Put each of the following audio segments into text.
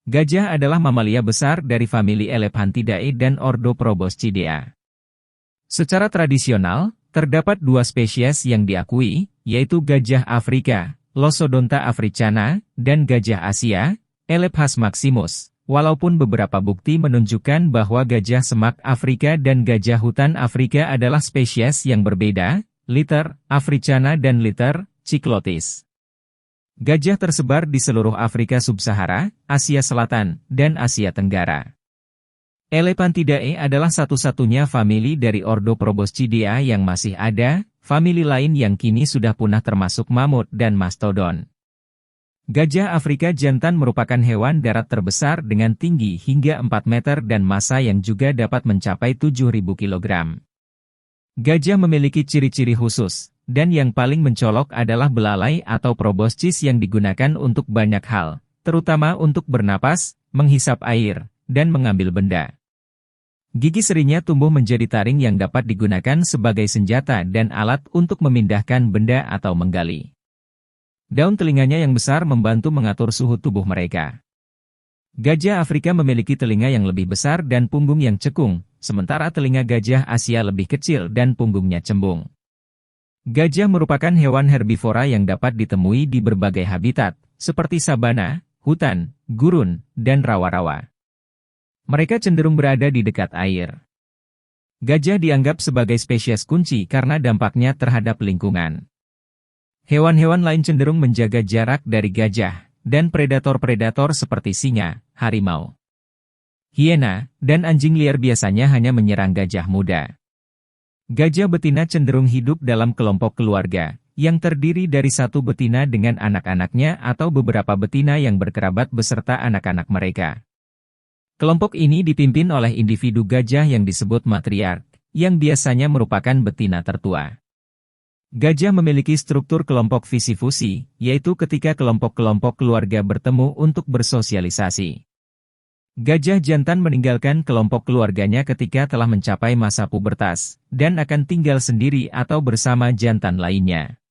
Gajah adalah mamalia besar dari famili Elephantidae dan ordo Proboscidea. Secara tradisional, terdapat dua spesies yang diakui, yaitu gajah Afrika, Loxodonta africana, dan gajah Asia, Elephas maximus. Walaupun beberapa bukti menunjukkan bahwa gajah semak Afrika dan gajah hutan Afrika adalah spesies yang berbeda, Liter africana dan Liter cyclotis. Gajah tersebar di seluruh Afrika Sub-Sahara, Asia Selatan, dan Asia Tenggara. Elephantidae adalah satu-satunya famili dari ordo Proboscidea yang masih ada, famili lain yang kini sudah punah termasuk mamut dan mastodon. Gajah Afrika jantan merupakan hewan darat terbesar dengan tinggi hingga 4 meter dan massa yang juga dapat mencapai 7.000 kg. Gajah memiliki ciri-ciri khusus, dan yang paling mencolok adalah belalai atau proboscis yang digunakan untuk banyak hal, terutama untuk bernapas, menghisap air, dan mengambil benda. Gigi serinya tumbuh menjadi taring yang dapat digunakan sebagai senjata dan alat untuk memindahkan benda atau menggali. Daun telinganya yang besar membantu mengatur suhu tubuh mereka. Gajah Afrika memiliki telinga yang lebih besar dan punggung yang cekung, sementara telinga gajah Asia lebih kecil dan punggungnya cembung. Gajah merupakan hewan herbivora yang dapat ditemui di berbagai habitat, seperti sabana, hutan, gurun, dan rawa-rawa. Mereka cenderung berada di dekat air. Gajah dianggap sebagai spesies kunci karena dampaknya terhadap lingkungan. Hewan-hewan lain cenderung menjaga jarak dari gajah, dan predator-predator seperti singa, harimau, hiena, dan anjing liar biasanya hanya menyerang gajah muda. Gajah betina cenderung hidup dalam kelompok keluarga, yang terdiri dari satu betina dengan anak-anaknya atau beberapa betina yang berkerabat beserta anak-anak mereka. Kelompok ini dipimpin oleh individu gajah yang disebut matriark, yang biasanya merupakan betina tertua. Gajah memiliki struktur kelompok visi-fusi, yaitu ketika kelompok-kelompok keluarga bertemu untuk bersosialisasi. Gajah jantan meninggalkan kelompok keluarganya ketika telah mencapai masa pubertas, dan akan tinggal sendiri atau bersama jantan lainnya.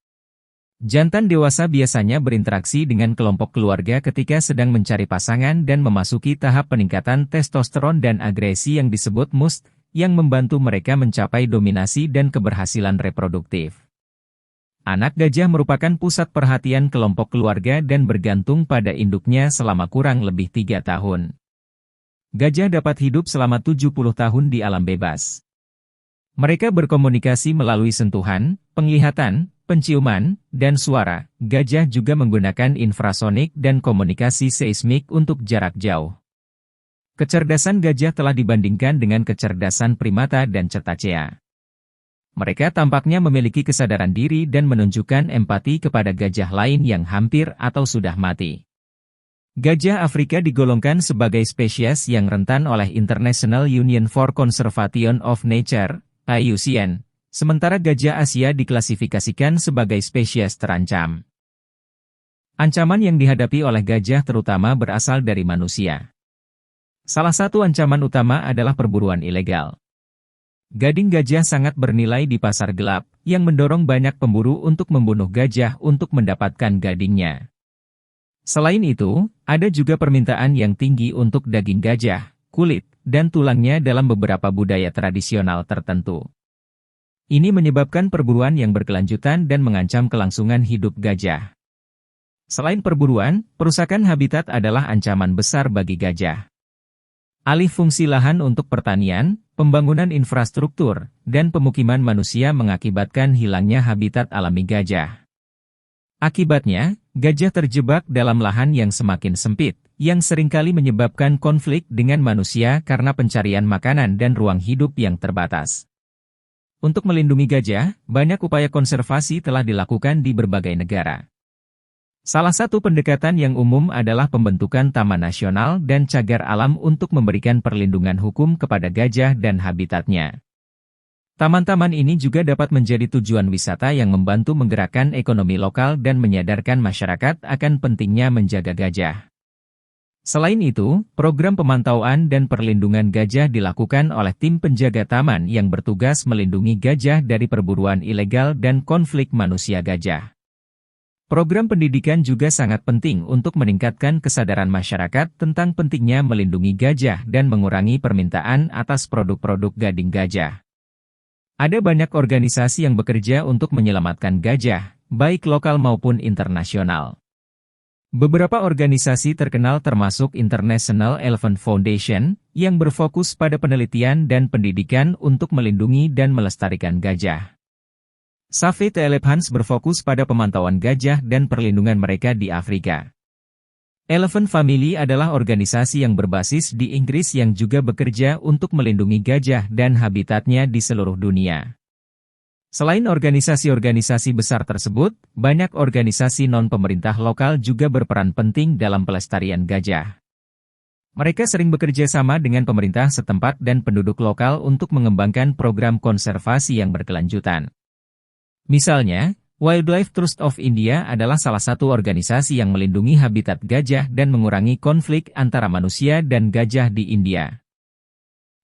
Jantan dewasa biasanya berinteraksi dengan kelompok keluarga ketika sedang mencari pasangan dan memasuki tahap peningkatan testosteron dan agresi yang disebut must, yang membantu mereka mencapai dominasi dan keberhasilan reproduktif. Anak gajah merupakan pusat perhatian kelompok keluarga dan bergantung pada induknya selama kurang lebih 3 tahun. Gajah dapat hidup selama 70 tahun di alam bebas. Mereka berkomunikasi melalui sentuhan, penglihatan, penciuman, dan suara. Gajah juga menggunakan infrasonik dan komunikasi seismik untuk jarak jauh. Kecerdasan gajah telah dibandingkan dengan kecerdasan primata dan cetacea. Mereka tampaknya memiliki kesadaran diri dan menunjukkan empati kepada gajah lain yang hampir atau sudah mati. Gajah Afrika digolongkan sebagai spesies yang rentan oleh International Union for Conservation of Nature, IUCN, sementara gajah Asia diklasifikasikan sebagai spesies terancam. Ancaman yang dihadapi oleh gajah terutama berasal dari manusia. Salah satu ancaman utama adalah perburuan ilegal. Gading gajah sangat bernilai di pasar gelap, yang mendorong banyak pemburu untuk membunuh gajah untuk mendapatkan gadingnya. Selain itu, ada juga permintaan yang tinggi untuk daging gajah, kulit, dan tulangnya dalam beberapa budaya tradisional tertentu. Ini menyebabkan perburuan yang berkelanjutan dan mengancam kelangsungan hidup gajah. Selain perburuan, perusakan habitat adalah ancaman besar bagi gajah. Alih fungsi lahan untuk pertanian, pembangunan infrastruktur, dan pemukiman manusia mengakibatkan hilangnya habitat alami gajah. Akibatnya, gajah terjebak dalam lahan yang semakin sempit, yang seringkali menyebabkan konflik dengan manusia karena pencarian makanan dan ruang hidup yang terbatas. Untuk melindungi gajah, banyak upaya konservasi telah dilakukan di berbagai negara. Salah satu pendekatan yang umum adalah pembentukan taman nasional dan cagar alam untuk memberikan perlindungan hukum kepada gajah dan habitatnya. Taman-taman ini juga dapat menjadi tujuan wisata yang membantu menggerakkan ekonomi lokal dan menyadarkan masyarakat akan pentingnya menjaga gajah. Selain itu, program pemantauan dan perlindungan gajah dilakukan oleh tim penjaga taman yang bertugas melindungi gajah dari perburuan ilegal dan konflik manusia gajah. Program pendidikan juga sangat penting untuk meningkatkan kesadaran masyarakat tentang pentingnya melindungi gajah dan mengurangi permintaan atas produk-produk gading gajah. Ada banyak organisasi yang bekerja untuk menyelamatkan gajah, baik lokal maupun internasional. Beberapa organisasi terkenal termasuk International Elephant Foundation, yang berfokus pada penelitian dan pendidikan untuk melindungi dan melestarikan gajah. Save the Elephants berfokus pada pemantauan gajah dan perlindungan mereka di Afrika. Elephant Family adalah organisasi yang berbasis di Inggris yang juga bekerja untuk melindungi gajah dan habitatnya di seluruh dunia. Selain organisasi-organisasi besar tersebut, banyak organisasi non-pemerintah lokal juga berperan penting dalam pelestarian gajah. Mereka sering bekerja sama dengan pemerintah setempat dan penduduk lokal untuk mengembangkan program konservasi yang berkelanjutan. Misalnya, Wildlife Trust of India adalah salah satu organisasi yang melindungi habitat gajah dan mengurangi konflik antara manusia dan gajah di India.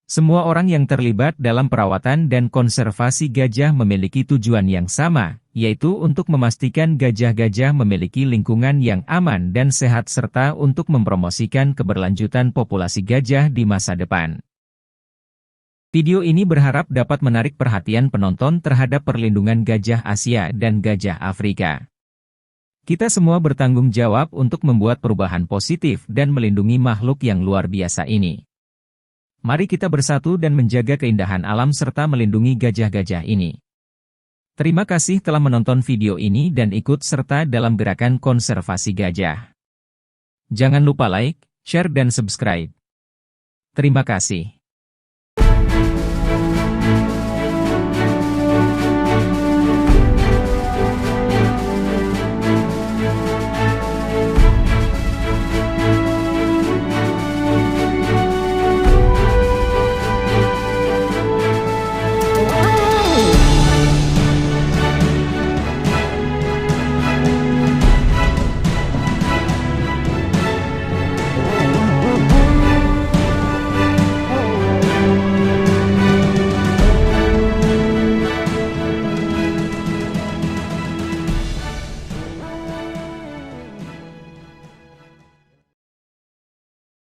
Semua orang yang terlibat dalam perawatan dan konservasi gajah memiliki tujuan yang sama, yaitu untuk memastikan gajah-gajah memiliki lingkungan yang aman dan sehat serta untuk mempromosikan keberlanjutan populasi gajah di masa depan. Video ini berharap dapat menarik perhatian penonton terhadap perlindungan gajah Asia dan gajah Afrika. Kita semua bertanggung jawab untuk membuat perubahan positif dan melindungi makhluk yang luar biasa ini. Mari kita bersatu dan menjaga keindahan alam serta melindungi gajah-gajah ini. Terima kasih telah menonton video ini dan ikut serta dalam gerakan konservasi gajah. Jangan lupa like, share dan subscribe. Terima kasih.